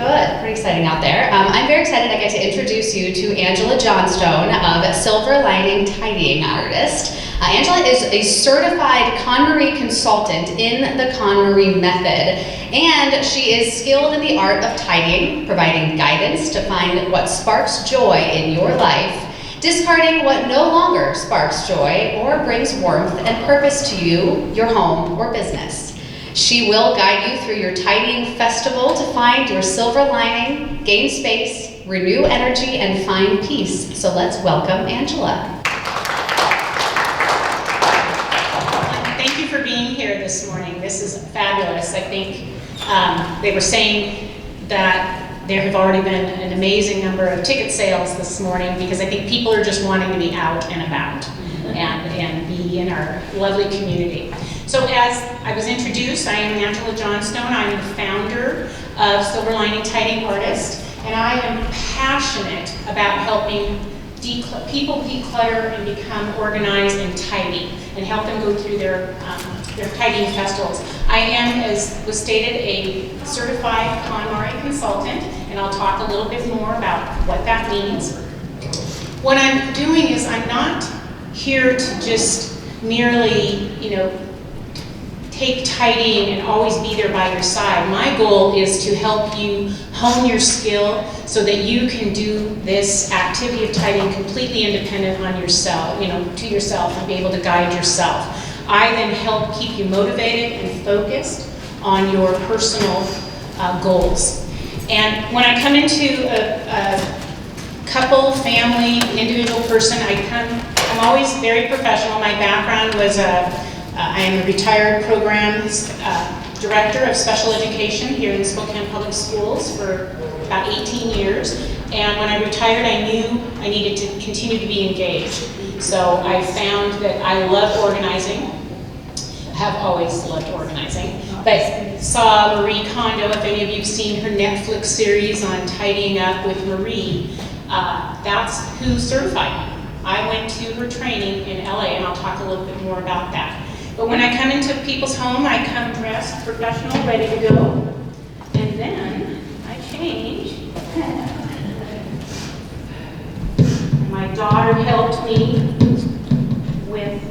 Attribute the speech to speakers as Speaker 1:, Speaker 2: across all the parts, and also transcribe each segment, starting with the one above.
Speaker 1: Good, pretty exciting out there. I'm very excited I get to introduce you to Angela Johnstone, of Silver Lining Tidying Artist. Angela is a certified KonMari consultant in the KonMari method, and she is skilled in the art of tidying, providing guidance to find what sparks joy in your life, discarding what no longer sparks joy or brings warmth and purpose to you, your home, or business. She will guide you through your tidying festival to find your silver lining, gain space, renew energy, and find peace. So let's welcome Angela.
Speaker 2: Thank you for being here this morning. This is fabulous. I think they were saying that there have already been an amazing number of ticket sales this morning because I think people are just wanting to be out and about and be in our lovely community. So as I was introduced, I am Angela Johnstone. I'm the founder of Silver Lining Tidying Artist, and I am passionate about helping people declutter and become organized and tidy, and help them go through their tidying festivals. I am, as was stated, a certified KonMari consultant, and I'll talk a little bit more about what that means. What I'm doing is I'm not here to just merely, take tidying and always be there by your side. My goal is to help you hone your skill so that you can do this activity of tidying completely independent on yourself, to yourself, and be able to guide yourself. I then help keep you motivated and focused on your personal goals. And when I come into a couple, family, individual person, I'm always very professional. My background was I am a retired programs director of special education here in Spokane Public Schools for about 18 years. And when I retired, I knew I needed to continue to be engaged. So I found that I love organizing, have always loved organizing, but saw Marie Kondo, if any of you have seen her Netflix series on Tidying Up with Marie, that's who certified me. I went to her training in LA, and I'll talk a little bit more about that. But when I come into people's home, I come dressed, professional, ready to go. And then I change. My daughter helped me with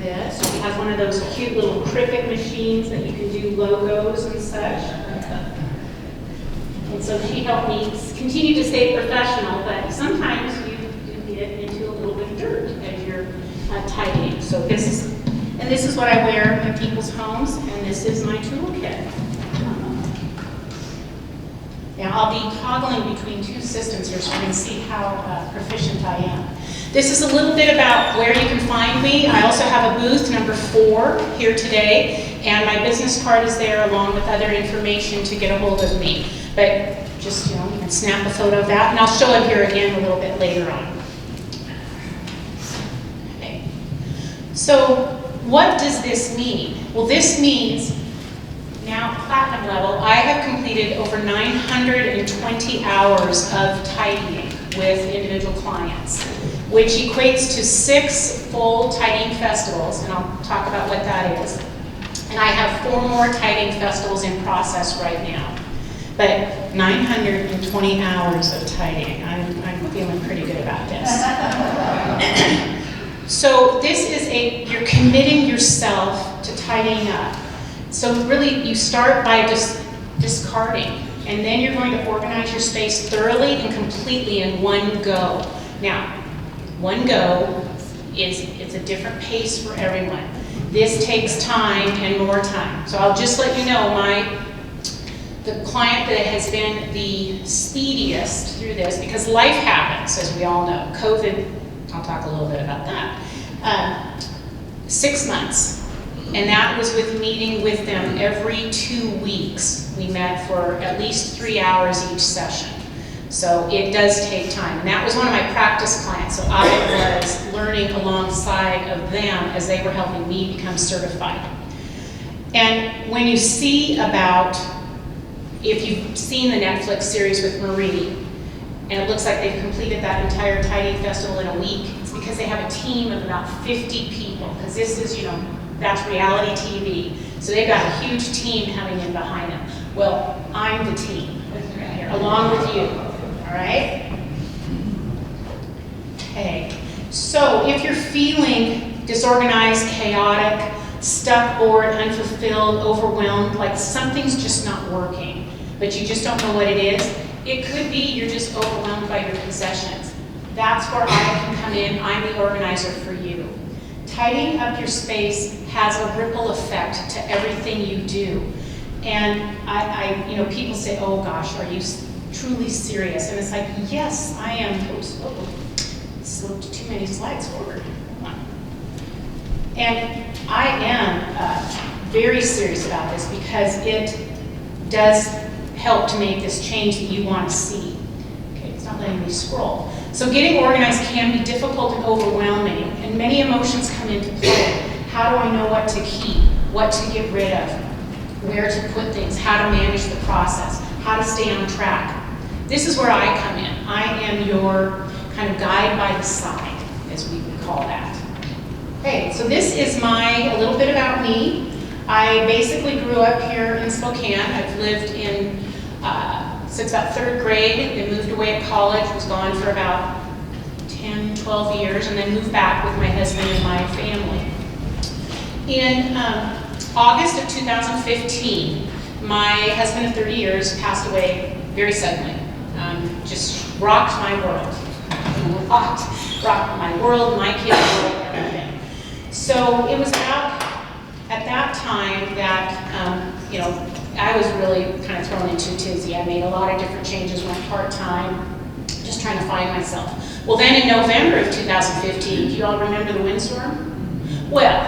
Speaker 2: this. She has one of those cute little Cricut machines that you can do logos and such. And so she helped me continue to stay professional, but sometimes you get into a little bit of dirt as you're tidying. So this is what I wear in people's homes, and this is my toolkit. Now I'll be toggling between two systems here so you can see how proficient I am. This is a little bit about where you can find me. I also have a booth number 4 here today, and my business card is there along with other information to get a hold of me. But just, you can snap a photo of that, and I'll show it here again a little bit later on. Okay. So what does this mean? Well, this means now platinum level, I have completed over 920 hours of tidying with individual clients, which equates to 6 full tidying festivals, and I'll talk about what that is. And I have 4 more tidying festivals in process right now. But 920 hours of tidying, I'm feeling pretty good about this. So this is you're committing yourself to tidying up. So really you start by just discarding, and then you're going to organize your space thoroughly and completely in one go. Now, one go it's a different pace for everyone. This takes time and more time. So I'll just let you know the client that has been the speediest through this, because life happens, as we all know. COVID, I'll talk a little bit about that. 6 months, and that was with meeting with them every 2 weeks. We met for at least 3 hours each session. So it does take time, and that was one of my practice clients, so I was learning alongside of them as they were helping me become certified. And when you see if you've seen the Netflix series with Marie, and it looks like they've completed that entire tidying festival in a week, it's because they have a team of about 50 people, because this is, that's reality TV. So they've got a huge team coming in behind them. Well, I'm the team. right here, along with you, all right? Okay, so if you're feeling disorganized, chaotic, stuck, bored, unfulfilled, overwhelmed, like something's just not working, but you just don't know what it is, it could be you're just overwhelmed by your possessions. That's where I can come in. I'm the organizer for you. Tidying up your space has a ripple effect to everything you do. And people say, oh gosh, are you truly serious? And it's like, yes, I am. Oops, slipped too many slides forward. Hold on. And I am very serious about this because it does help to make this change that you want to see. Okay, it's not letting me scroll. So getting organized can be difficult and overwhelming, and many emotions come into play. How do I know what to keep, what to get rid of, where to put things, how to manage the process, how to stay on track? This is where I come in. I am your kind of guide by the side, as we would call that. Okay, so this is a little bit about me. I basically grew up here in Spokane. I've lived in since about 3rd grade, then moved away at college, was gone for about 10, 12 years, and then moved back with my husband and my family. In August of 2015, my husband of 30 years passed away very suddenly. Just rocked my world. Rocked my world, my kids' world, everything. So it was about at that time that, I was really kind of thrown into a tizzy. I made a lot of different changes, went part-time, just trying to find myself. Well, then in November of 2015, do you all remember the windstorm? Well,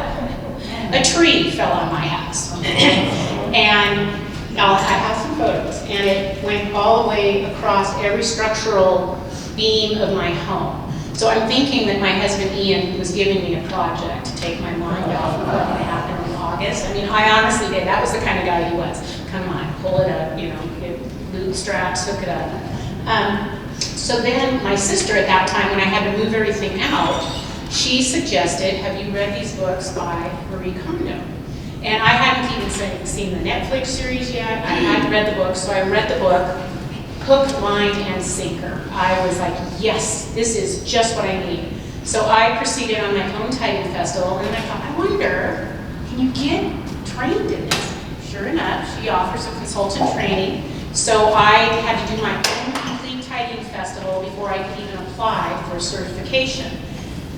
Speaker 2: a tree fell on my house. And I have some photos, and it went all the way across every structural beam of my home. So I'm thinking that my husband Ian was giving me a project to take my mind off of what happened in August. I mean, I honestly did. That was the kind of guy he was. Come on, pull it up, get bootstraps, hook it up. So then my sister at that time, when I had to move everything out, she suggested, have you read these books by Marie Kondo? And I hadn't even seen the Netflix series yet. I hadn't read the book, so I read the book, hook, line, and sinker. I was like, yes, this is just what I need. So I proceeded on my own tidying festival, and then I thought, I wonder, can you get trained in this? Sure enough, she offers a consultant training. So I had to do my own complete tidying festival before I could even apply for a certification.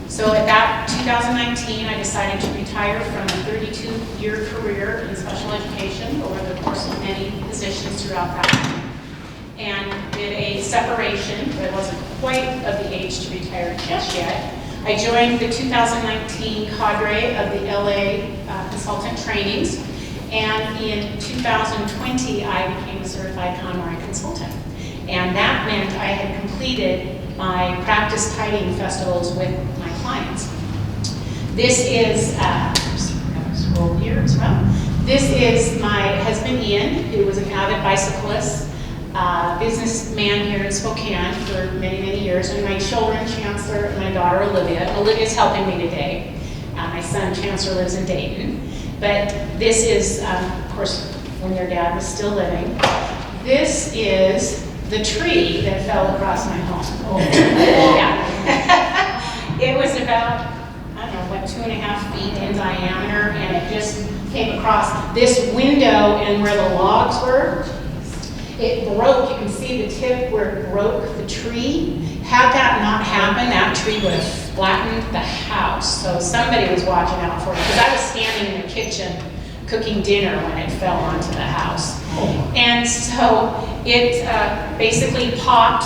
Speaker 2: So at that 2019, I decided to retire from a 32-year career in special education over the course of many positions throughout that time, and did a separation, but I wasn't quite of the age to retire just yet. I joined the 2019 cadre of the LA consultant trainings, and in 2020, I became a certified KonMari consultant. And that meant I had completed my practice tidying festivals with my clients. This is, scroll here as well. This is my husband Ian, who was an avid bicyclist, businessman here in Spokane for many, many years, and my children, Chancellor and my daughter Olivia. Olivia's helping me today. My son, Chancellor, lives in Dayton. But this is, of course, when their dad was still living. This is the tree that fell across my home. Oh, yeah. It was about, I don't know, what, 2.5 feet in diameter, and it just came across this window and where the logs were. It broke. You can see the tip where it broke the tree. Had that not happened, that tree would have flattened the house. So somebody was watching out for it, because I was standing in the kitchen cooking dinner when it fell onto the house. And so it basically popped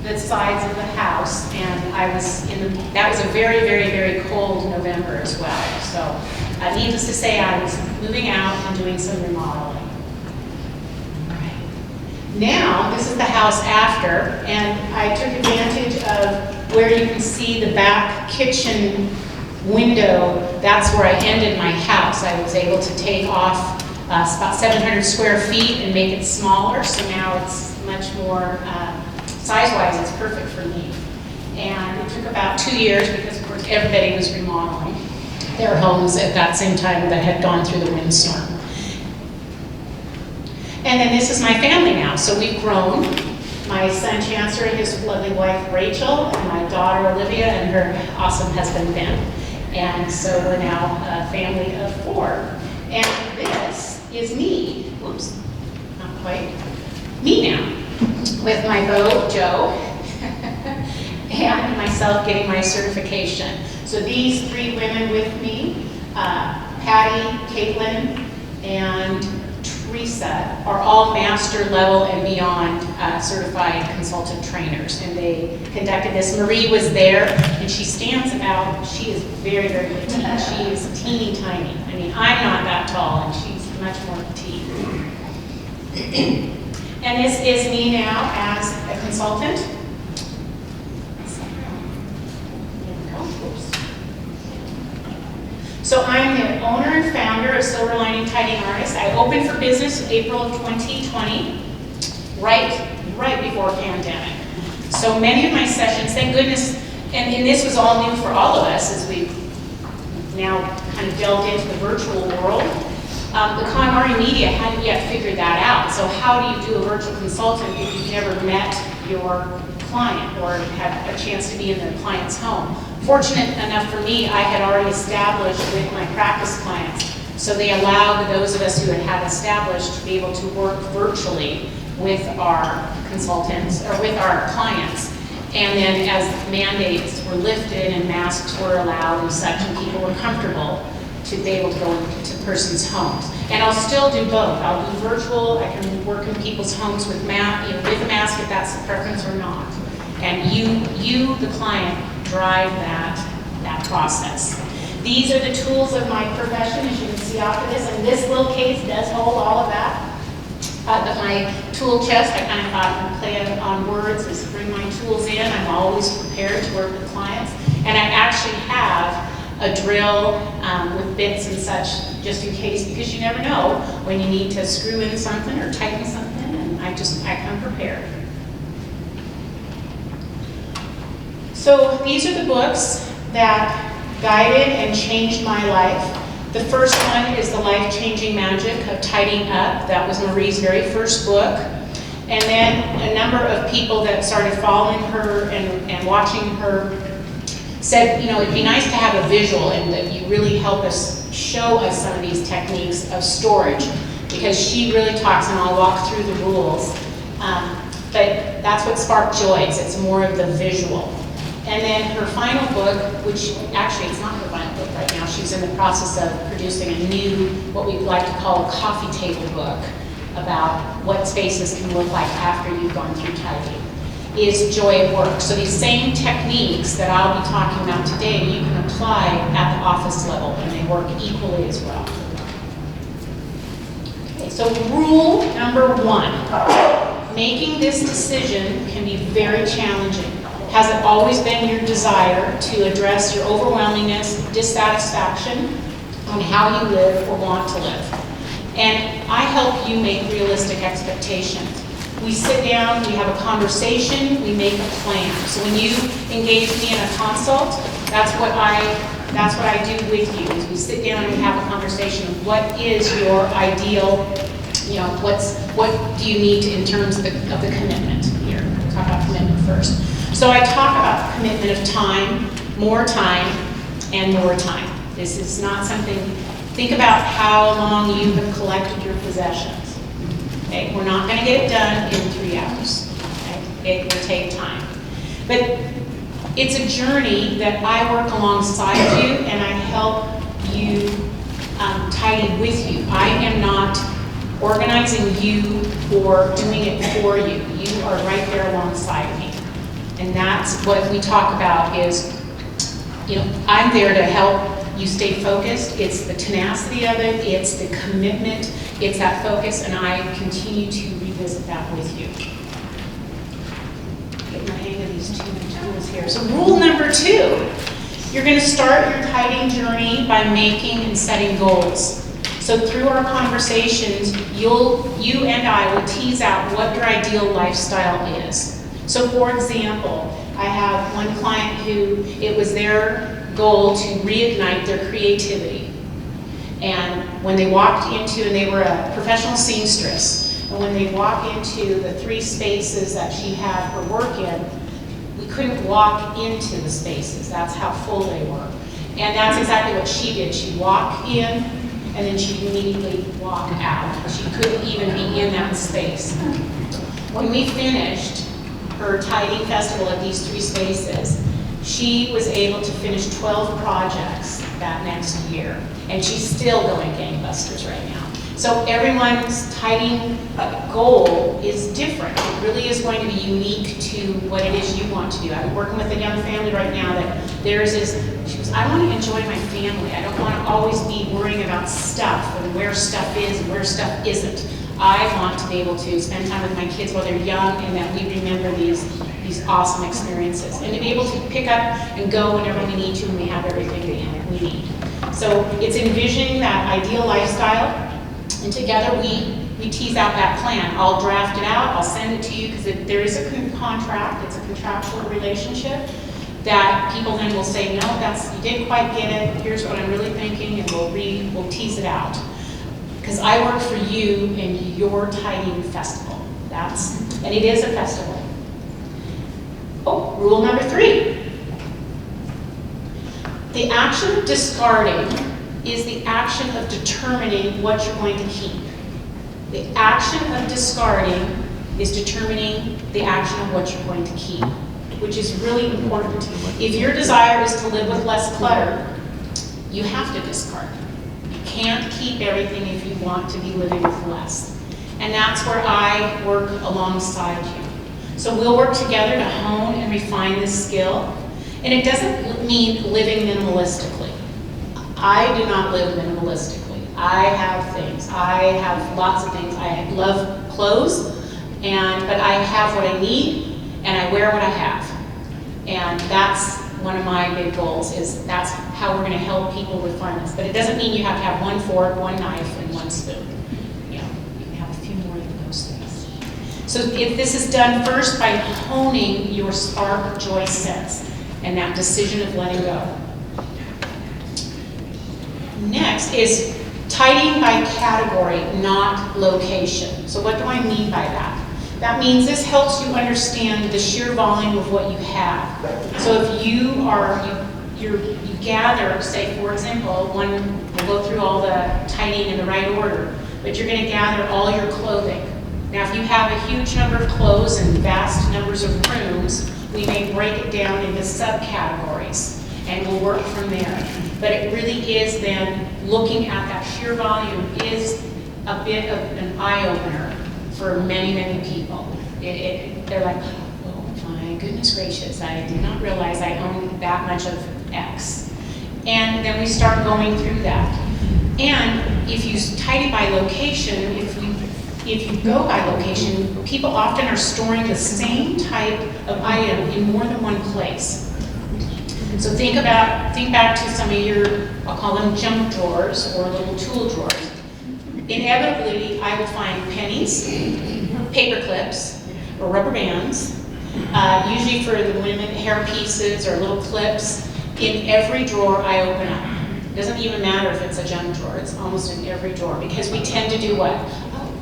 Speaker 2: the sides of the house, and I was that was a very, very, very cold November as well. So needless to say, I was moving out and doing some remodeling. Now, this is the house after, and I took advantage of where you can see the back kitchen window. That's where I ended my house. I was able to take off about 700 square feet and make it smaller, so now it's much more, size-wise, it's perfect for me. And it took about 2 years because, of course, everybody was remodeling their homes at that same time that had gone through the windstorm. And then this is my family now. So we've grown. My son Chancellor and his lovely wife Rachel, and my daughter Olivia and her awesome husband Ben. And so we're now a family of 4. And this is me. Whoops, not quite. Me now, with my beau Joe and myself getting my certification. So these 3 women with me, Patty, Caitlin, and Teresa, are all master level and beyond certified consultant trainers, and they conducted this. Marie was there, and she stands out. She is very, very petite. She is teeny tiny. I mean, I'm not that tall, and she's much more petite. And this is me now as a consultant. So I'm the owner and founder of Silver Lining Tidying Artists. I opened for business April of 2020, right before pandemic. So many of my sessions, thank goodness, and this was all new for all of us as we've now kind of delved into the virtual world. The KonMari media hadn't yet figured that out. So how do you do a virtual consultant if you've never met your client or had a chance to be in the client's home? Fortunate enough for me, I had already established with my practice clients. So they allowed those of us who had established to be able to work virtually with our consultants or with our clients. And then as mandates were lifted and masks were allowed and such, and people were comfortable to be able to go into person's homes. And I'll still do both. I'll do virtual. I can work in people's homes with with a mask if that's the preference or not. And you, the client, drive that process. These are the tools of my profession, as you can see off of this, and this little case does hold all of that. My tool chest, I kind of thought and play on words, is bring my tools in. I'm always prepared to work with clients. And I actually have a drill with bits and such, just in case, because you never know when you need to screw in something or tighten something, and I come prepared. So these are the books that guided and changed my life. The first one is The Life-Changing Magic of Tidying Up. That was Marie's very first book. And then a number of people that started following her and watching her said, you know, it'd be nice to have a visual and that you really help us show us some of these techniques of storage, because she really talks, and I'll walk through the rules. But that's what sparked Joy's. It's more of the visual. And then her final book, which actually it's not her final book right now, she's in the process of producing a new, what we like to call a coffee table book about what spaces can look like after you've gone through tidying, is Joy at Work. So these same techniques that I'll be talking about today, you can apply at the office level, and they work equally as well. Okay, so rule number 1, making this decision can be very challenging. Has it always been your desire to address your overwhelmingness, dissatisfaction on how you live or want to live? And I help you make realistic expectations. We sit down, we have a conversation, we make a plan. So when you engage me in a consult, that's what I do with you, is we sit down and we have a conversation of what is your ideal, you know, what do you need in terms of the commitment here. We'll talk about commitment first. So I talk about commitment of time, and more time. This is not something, think about how long you have collected your possessions. Okay, we're not going to get it done in 3 hours. Okay? It will take time. But it's a journey that I work alongside you, and I help you tidy with you. I am not organizing you or doing it for you. You are right there alongside me. And that's what we talk about is, you know, I'm there to help you stay focused. It's the tenacity of it, it's the commitment, it's that focus, and I continue to revisit that with you. Get my hang of these 2 tools here. So rule number 2, you're going to start your tidying journey by making and setting goals. So through our conversations, you and I will tease out what your ideal lifestyle is. So for example, I have one client who it was their goal to reignite their creativity. And when they walked into, and they were a professional seamstress, And when they walk into the 3 spaces that she had her work in, we couldn't walk into the spaces. That's how full they were. And that's exactly what she did. She'd walk in, and then she'd immediately walk out. She couldn't even be in that space. When we finished her tidying festival at these 3 spaces, she was able to finish 12 projects that next year. And she's still going gangbusters right now. So everyone's tidying goal is different. It really is going to be unique to what it is you want to do. I'm working with a young family right now that theirs is, she goes, I want to enjoy my family. I don't want to always be worrying about stuff and where stuff is and where stuff isn't. I want to be able to spend time with my kids while they're young and that we remember these awesome experiences. And to be able to pick up and go whenever we need to and we have everything we need. So it's envisioning that ideal lifestyle. And together we tease out that plan. I'll draft it out, I'll send it to you because there is a contract, it's a contractual relationship that people then will say, no, you didn't quite get it, here's what I'm really thinking, and we'll tease it out. Because I work for you in your tidying festival. And it is a festival. Oh, rule number 3. The action of discarding is the action of determining what you're going to keep. The action of discarding is determining the action of what you're going to keep, which is really important. If your desire is to live with less clutter, you have to discard. You can't keep everything if you want to be living with less. And that's where I work alongside you. So we'll work together to hone and refine this skill. And it doesn't mean living minimalistically. I do not live minimalistically. I have things. I have lots of things. I love clothes, but I have what I need, and I wear what I have. And that's one of my big goals, is that's how we're going to help people refine this. But it doesn't mean you have to have 1 fork, 1 knife, and 1 spoon. You can have a few more than those things. So if this is done first by honing your spark joy sense and that decision of letting go. Next is tidying by category, not location. So what do I mean by that? That means this helps you understand the sheer volume of what you have. So if you gather, say for example, we'll go through all the tidying in the right order, but you're going to gather all your clothing. Now if you have a huge number of clothes and vast numbers of rooms, we may break it down into subcategories. And we'll work from there. But it really is then looking at that sheer volume is a bit of an eye-opener for many, many people. They're like, oh my goodness gracious, I did not realize I owned that much of X. And then we start going through that. And if you tidy by location, if you go by location, people often are storing the same type of item in more than one place. So think back to some of your, I'll call them junk drawers or little tool drawers. Inevitably, I will find pennies, paper clips, or rubber bands, usually for the women, hair pieces or little clips, in every drawer I open up. It doesn't even matter if it's a junk drawer, it's almost in every drawer, because we tend to do what? Oh,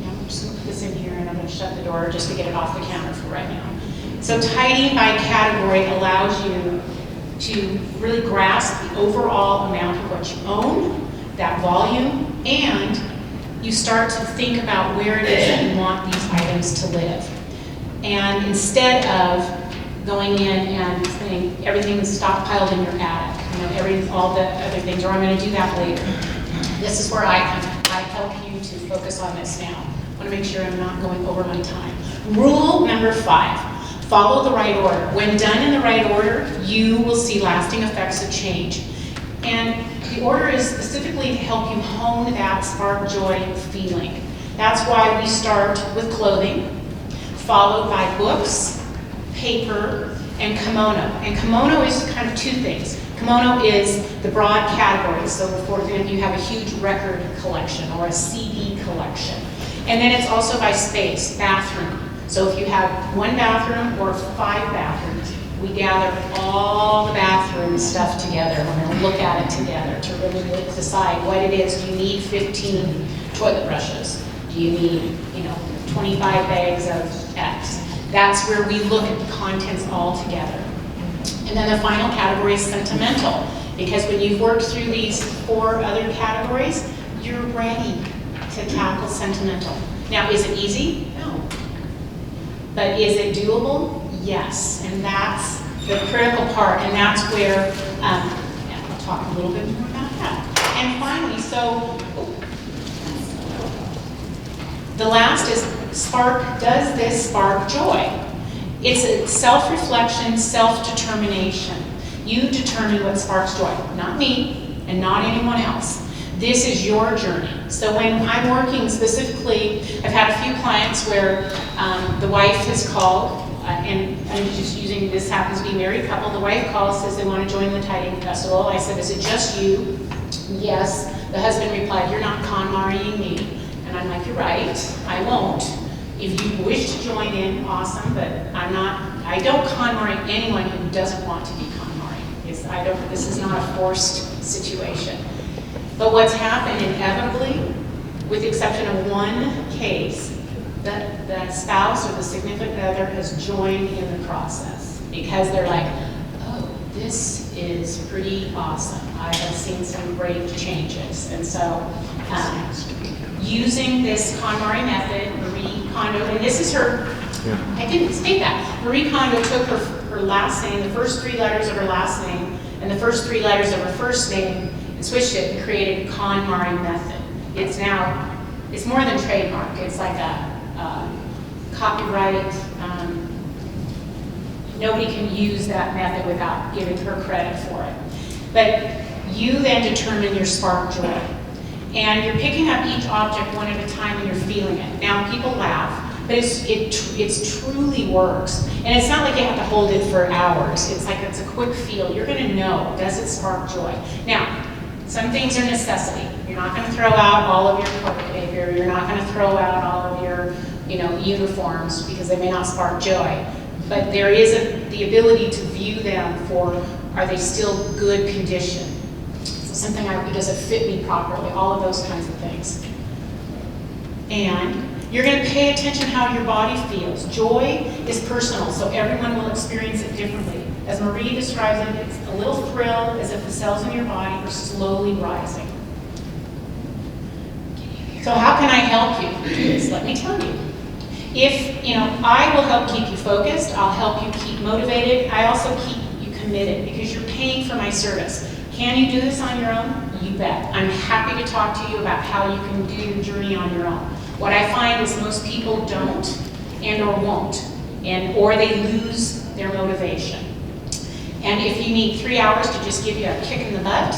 Speaker 2: I'm just going to put this in here and I'm going to shut the door just to get it off the counter for right now. So tidying by category allows you to really grasp the overall amount of what you own, that volume, and you start to think about where it is that you want these items to live. And instead of going in and saying everything's stockpiled in your attic, all the other things, or I'm going to do that later. This is where I help you to focus on this now. I want to make sure I'm not going over my time. Rule number 5. Follow the right order. When done in the right order, you will see lasting effects of change. And the order is specifically to help you hone that spark joy feeling. That's why we start with clothing, followed by books, paper, and kimono. And kimono is kind of 2 things. Kimono is the broad category. So for example, you have a huge record collection or a CD collection. And then it's also by space, bathroom. So if you have 1 bathroom or 5 bathrooms, we gather all the bathroom stuff together. We're going to look at it together to really decide what it is. Do you need 15 toilet brushes? Do Do you need, 25 bags of X? That's where we look at the contents all together. And then the final category is sentimental, because when you've worked through these 4 other categories, you're ready to tackle sentimental. Now, is it easy? No. But is it doable? Yes. And that's the critical part, and that's where, I'll talk a little bit more about that. And finally, the last is does this spark joy? It's a self-reflection, self-determination. You determine what sparks joy, not me and not anyone else. This is your journey. So when I'm working specifically, I've had a few clients where the wife has called, and I'm just using, this happens to be a married couple, the wife calls, says they want to join the Tiding Festival. I said, is it just you? Yes. The husband replied, you're not con-marrying me. And I'm like, you're right, I won't. If you wish to join in, awesome, but I don't con-marry anyone who doesn't want to be con-married. This is not a forced situation. But what's happened inevitably, with the exception of one case, that spouse or the significant other has joined in the process because they're like, oh, this is pretty awesome. I have seen some great changes. And so using this KonMari method, Marie Kondo, and this is her, I didn't state that. Marie Kondo took her last name, the first 3 letters of her last name, and the first 3 letters of her first name, and switched it and created KonMari method. It's more than trademark. It's like a copyright. Nobody can use that method without giving her credit for it. But you then determine your spark joy. And you're picking up each object one at a time and you're feeling it. Now, people laugh, but it truly works. And it's not like you have to hold it for hours. It's like it's a quick feel. You're going to know, does it spark joy? Now, some things are necessity. You're not going to throw out all of your corporate behavior. You're not going to throw out all of your uniforms because they may not spark joy. But there is the ability to view them for, are they still good condition? So something does it fit me properly? All of those kinds of things. And you're going to pay attention how your body feels. Joy is personal, so everyone will experience it differently. As Marie describes it, it's a little thrill as if the cells in your body are slowly rising. So how can I help you do this? Let me tell you. I will help keep you focused. I'll help you keep motivated. I also keep you committed because you're paying for my service. Can you do this on your own? You bet. I'm happy to talk to you about how you can do your journey on your own. What I find is most people don't and or won't, or they lose their motivation. And if you need 3 hours to just give you a kick in the butt,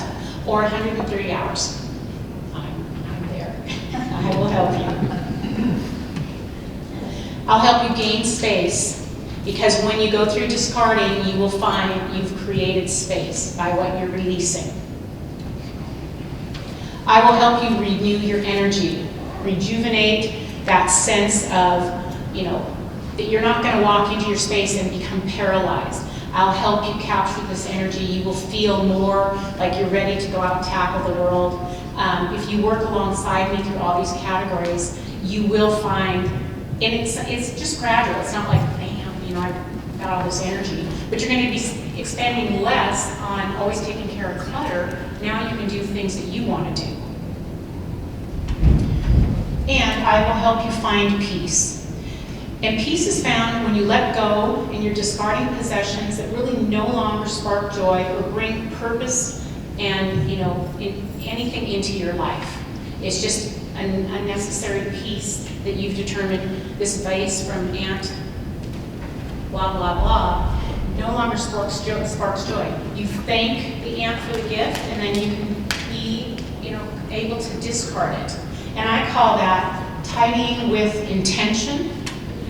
Speaker 2: or 130 hours, I'm there. I will help you. I'll help you gain space, because when you go through discarding, you will find you've created space by what you're releasing. I will help you renew your energy, rejuvenate that sense of, that you're not going to walk into your space and become paralyzed. I'll help you capture this energy. You will feel more like you're ready to go out and tackle the world. If you work alongside me through all these categories, you will find, and it's just gradual. It's not like, bam, I've got all this energy. But you're going to be expending less on always taking care of clutter. Now you can do things that you want to do. And I will help you find peace. And peace is found when you let go and you're discarding possessions that really no longer spark joy or bring purpose and anything into your life. It's just an unnecessary piece that you've determined, this vase from Aunt blah blah blah no longer sparks joy. You thank the aunt for the gift, and then you can be able to discard it. And I call that tidying with intention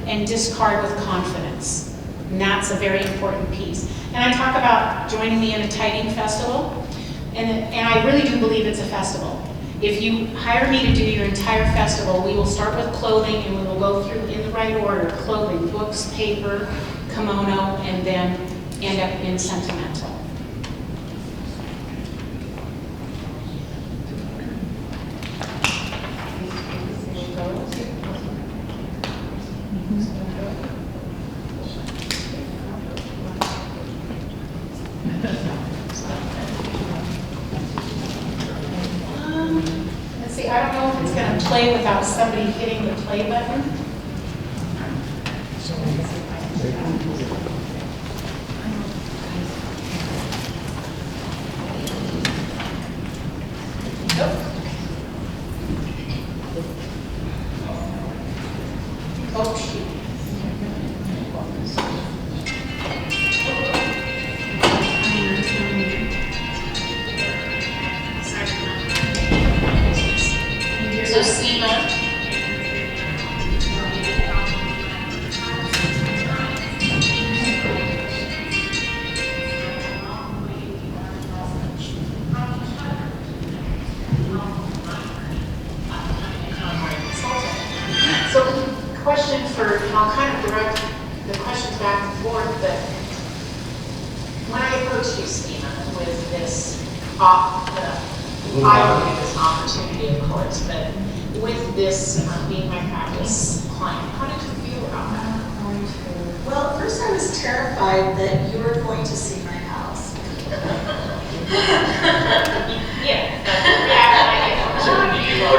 Speaker 2: and discard with confidence. And that's a very important piece. And I talk about joining me in a tidying festival, and I really do believe it's a festival. If you hire me to do your entire festival, we will start with clothing, and we will go through in the right order: clothing, books, paper, kimono, and then end up in sentimental. without somebody hitting the play button. Oh, shoot.
Speaker 3: So SEMA.
Speaker 2: So, question for, I'll kind of direct the questions back and forth, but when I approached you, SEMA, with this, I believe this opportunity, of course, but with this being my practice client, how did you feel about that?
Speaker 4: Well, at first I was terrified that you were going to see my house.
Speaker 5: So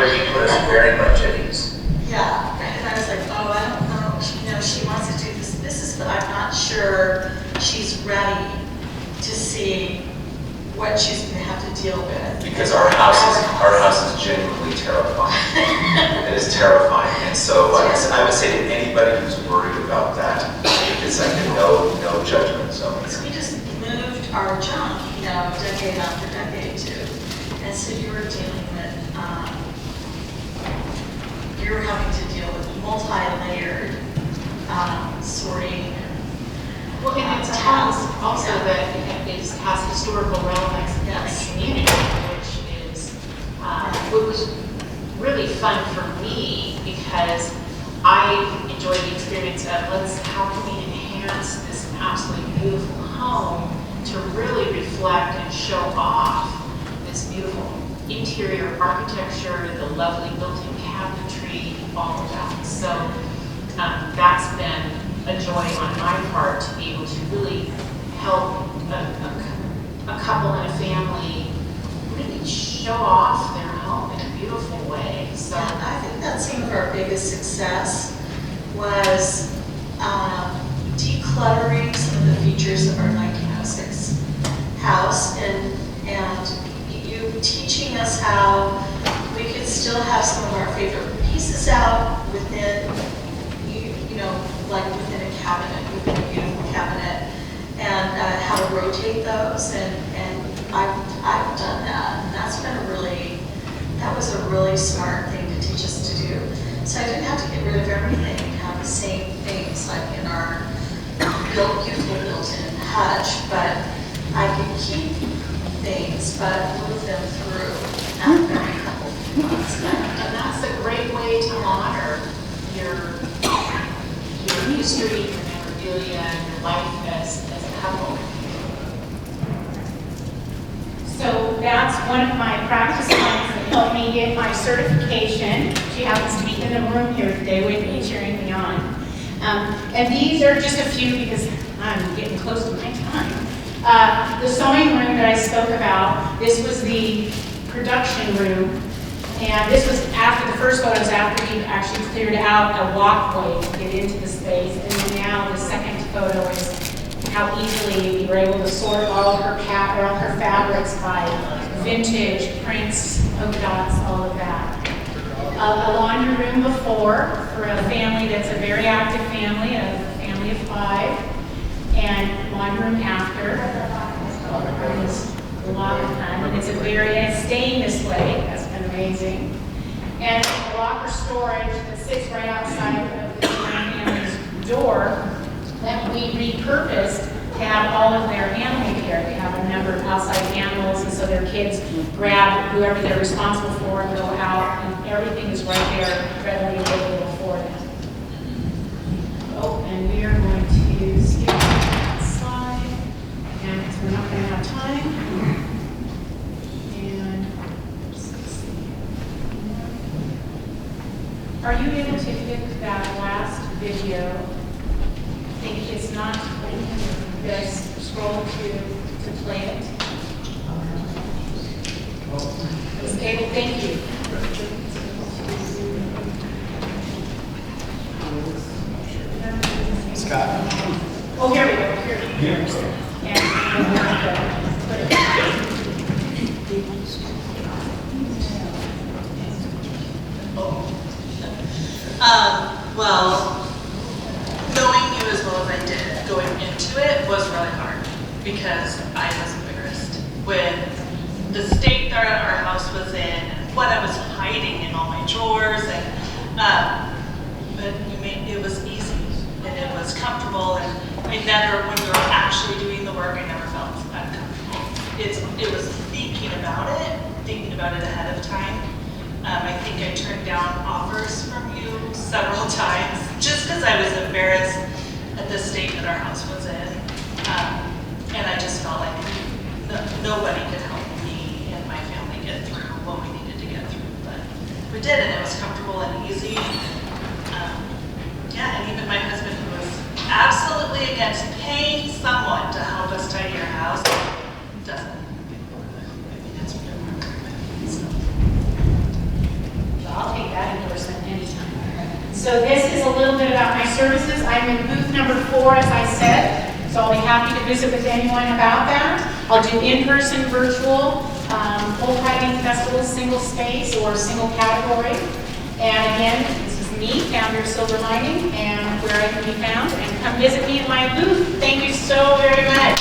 Speaker 5: you put us very much at ease.
Speaker 4: Yeah, and I was like, oh, I don't know, you know, she wants to do this, but I'm not sure she's ready to see what she's going to have to deal with.
Speaker 5: Because our house is genuinely terrifying. It is terrifying. And so I would say to anybody who's worried about that, it's like a no judgment zone.
Speaker 4: Because we just moved our junk, you know, decade after decade too. And so you were dealing with, you were having to deal with multi-layered sorting.
Speaker 2: Well, and it's a house also that has historical relevance in
Speaker 4: Yes.
Speaker 2: the community, which is, what was really fun for me because I enjoyed the experience of how can we enhance this absolutely beautiful home to really reflect and show off this beautiful interior architecture, the lovely built-in cabinetry, all of that. So that's been a joy on my part to be able to really help a couple and a family really show off their home in a beautiful way. So
Speaker 4: And I think that's some of our biggest success was decluttering some of the features of our 1906 house and you teaching us how we could still have some of our favorite pieces out within, you know, like within a cabinet, within a beautiful cabinet, and how to rotate those. And I've done that, and that was a really smart thing to teach us to do. So I didn't have to get rid of everything and have the same things like in our beautiful built-in hutch, but I could keep things, but move them through after a couple of months.
Speaker 2: and that's a great way to honor your history, your memorabilia, and your life as a couple. So that's one of my practice clients that helped me get my certification. She happens to be in the room here today with me, cheering me on. And these are just a few because I'm getting close to my time. The sewing room that I spoke about, this was the production room. And this was after the first photos, after we actually cleared out a walkway to get into the space. And then now the second photo is how easily we were able to sort all of her fabrics by vintage, prints, polka dots, all of that. A laundry room before for a family that's a very active family, a family of 5, and laundry room after. It was a lot of fun, and it's staying this way. That's been amazing. And a locker storage that sits right outside of the family's door that we repurposed to have all of their animal care. They have a number of outside animals, and so their kids grab whoever they're responsible for and go out, and everything is right there readily available for them. Oh, and we are going to skip that slide, and because we're not going to have time. And are you able to pick that last video? I think it's not this. Scroll to play it. It's able. Thank you. Oh, here we go, here.
Speaker 3: Well, knowing you as well as I did, going into it was really hard because I was embarrassed with the state that our house was in and what I was hiding in all my drawers, and but it was easy and it was comfortable, and I never, when we were actually doing the work, I never felt uncomfortable. It was thinking about it ahead of time. I think I turned down offers from you several times just because I was embarrassed at the state that our house was in. And I just felt like nobody could help me and my family get through what we needed to get through. But we did, and it was comfortable and easy. Yeah, and even my husband, who was absolutely against paying someone to help us tidy our house, doesn't. I mean, it's really so.
Speaker 2: I'll take that endorsement anytime. So this is a little bit about my services. I'm in booth number 4, as I said, so I'll be happy to visit with anyone about that. I'll do in-person, virtual, full tidying festivals, single space or single category. And again, this is me, founder of Silver Lining, and where I can be found. And come visit me in my booth. Thank you so very much.